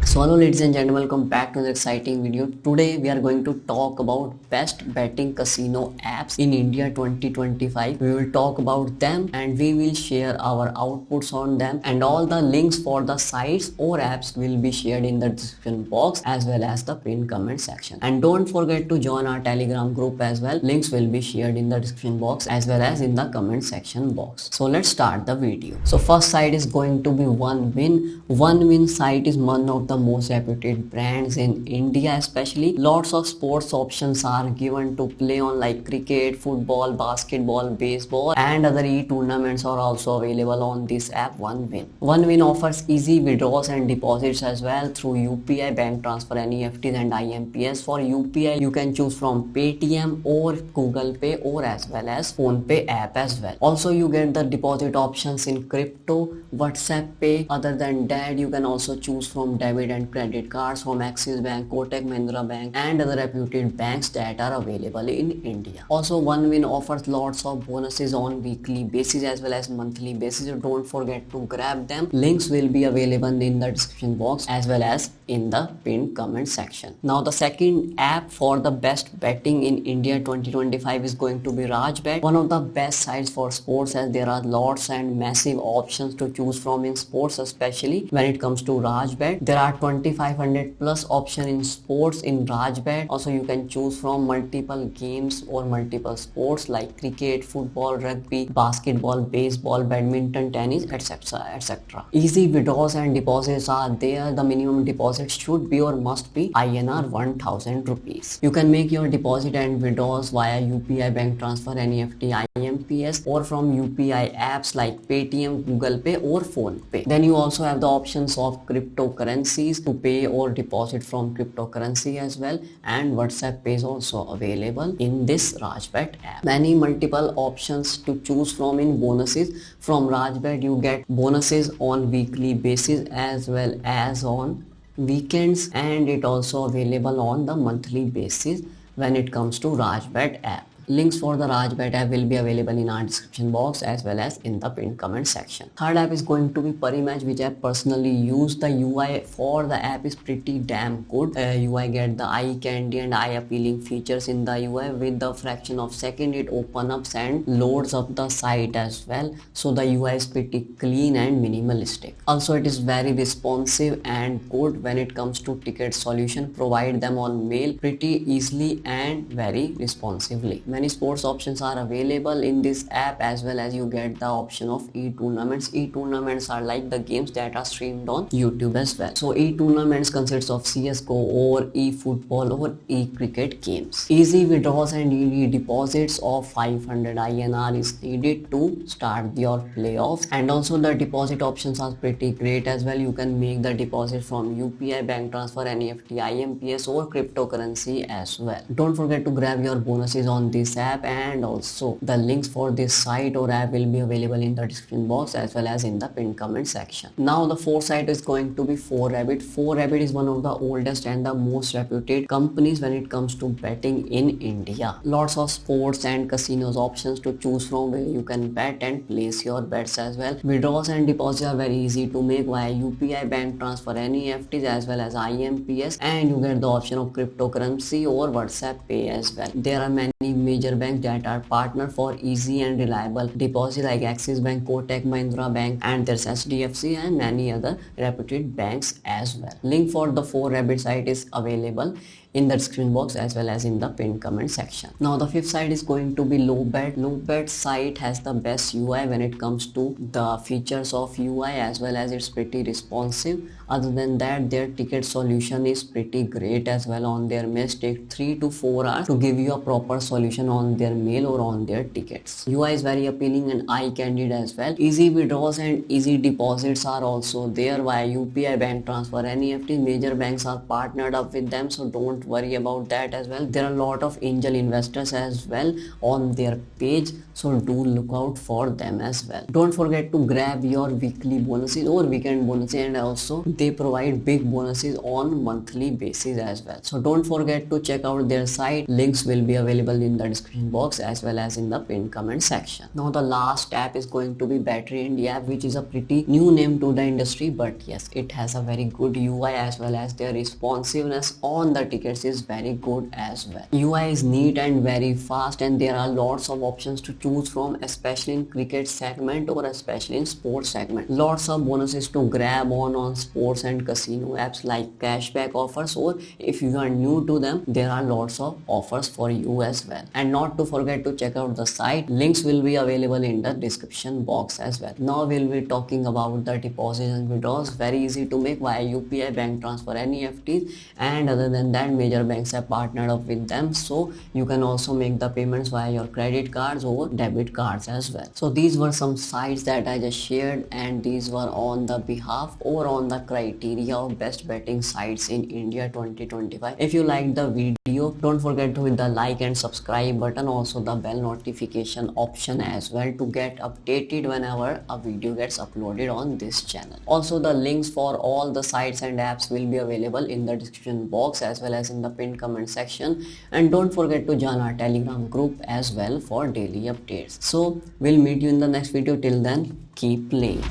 So hello ladies and gentlemen, welcome back to the exciting video. Today we are going to talk about best betting casino apps in India 2025. We will talk about them and we will share our outputs on them, and all the links for the sites or apps will be shared in the description box as well as the pinned comment section. And don't forget to join our Telegram group as well. Links will be shared in the description box as well as in the comment section box. So let's start the video. So first site is going to be OneWin. OneWin site is one of the most reputed brands in India, especially lots of sports options are given to play on, like cricket, football, basketball, baseball, and other e-tournaments are also available on this app OneWin. OneWin offers easy withdrawals and deposits as well through UPI, bank transfer, NEFTs and IMPS. For UPI you can choose from Paytm or Google Pay or as well as PhonePe app as well. Also you get the deposit options in crypto, WhatsApp Pay. Other than that, you can also choose from debit and credit cards from Axis Bank, Kotak Mahindra Bank and other reputed banks that are available in India. Also OneWin offers lots of bonuses on weekly basis as well as monthly basis. So don't forget to grab them. Links will be available in the description box as well as in the pinned comment section. Now the second app for the best betting in India 2025 is going to be Rajbet, one of the best sites for sports, as there are lots and massive options to choose from in sports, especially when it comes to Rajbet. There are 2500 plus option in sports in Rajbet. Also you can choose from multiple games or multiple sports like cricket, football, rugby, basketball, baseball, badminton, tennis, etc, etc. Easy withdrawals and deposits are there. The minimum deposit should be or must be INR 1000 rupees. You can make your deposit and withdrawals via UPI, bank transfer, NEFT, IMPS or from UPI apps like Paytm, Google Pay or PhonePe. Then you also have the options of cryptocurrencies to pay or deposit from cryptocurrency as well, and WhatsApp Pay is also available in this Rajbet app. Many multiple options to choose from in bonuses. From Rajbet you get bonuses on weekly basis as well as on weekends, and it also available on the monthly basis when it comes to Rajbet app. Links for the Rajbet app will be available in our description box as well as in the pinned comment section. Third app is going to be Parimatch, which I personally use. The UI for the app is pretty damn good. UI get the eye candy and eye appealing features in the UI. With the fraction of second it opens up and loads up the site as well. So the UI is pretty clean and minimalistic. Also it is very responsive and good when it comes to ticket solution. Provide them on mail pretty easily and very responsively. Many sports options are available in this app, as well as you get the option of e-tournaments. E-tournaments are like the games that are streamed on YouTube as well. So e-tournaments consists of CSGO or e-football or e-cricket games. Easy withdrawals and easy deposits of 500 INR is needed to start your playoffs, and also the deposit options are pretty great as well. You can make the deposit from UPI, bank transfer, NEFT, IMPS or cryptocurrency as well. Don't forget to grab your bonuses on this app, and also the links for this site or app will be available in the description box as well as in the pinned comment section. Now the fourth site is going to be 4Rabbit. 4Rabbit is one of the oldest and the most reputed companies when it comes to betting in India. Lots of sports and casinos options to choose from where you can bet and place your bets as well. Withdrawals and deposits are very easy to make via UPI, bank transfer, NEFTs as well as IMPS, and you get the option of cryptocurrency or WhatsApp Pay as well. There are many major banks that are partner for easy and reliable deposit like Axis Bank, Kotak Mahindra Bank, and there's SDFC and many other reputed banks as well. Link for the 4Rabbit site is available in the description box as well as in the pinned comment section. Now the fifth site is going to be Lowbet. Lowbet site has the best UI when it comes to the features of UI, as well as it's pretty responsive. Other than that, their ticket solution is pretty great as well. On their mails take 3 to 4 hours to give you a proper solution on their mail or on their tickets. UI is very appealing and eye candy as well. Easy withdrawals and easy deposits are also there via UPI, bank transfer, NEFT. Major banks are partnered up with them, so don't worry about that as well. There are a lot of angel investors as well on their page, so do look out for them as well. Don't forget to grab your weekly bonuses or weekend bonuses, and also they provide big bonuses on monthly basis as well. So don't forget to check out their site. Links will be available in the description box as well as in the pinned comment section. Now the last app is going to be Battery India app, which is a pretty new name to the industry, but yes, it has a very good UI as well as their responsiveness on the tickets is very good as well. UI is neat and very fast, and there are lots of options to choose from, especially in cricket segment or especially in sports segment. Lots of bonuses to grab on sports and casino apps like cashback offers, or if you are new to them, there are lots of offers for you as well. And not to forget to check out the site. Links will be available in the description box as well. Now we'll be talking about the deposits and withdrawals. Very easy to make via UPI, bank transfer, NEFTs, and other than that, major banks have partnered up with them, so you can also make the payments via your credit cards or debit cards as well. So these were some sites that I just shared, and these were on the behalf or on the criteria of best betting sites in India 2025. If you liked the video, don't forget to hit the like and subscribe button, also the bell notification option as well, to get updated whenever a video gets uploaded on this channel. Also, the links for all the sites and apps will be available in the description box as well as in the pinned comment section. And don't forget to join our Telegram group as well for daily updates. So we'll meet you in the next video. Till then, keep playing.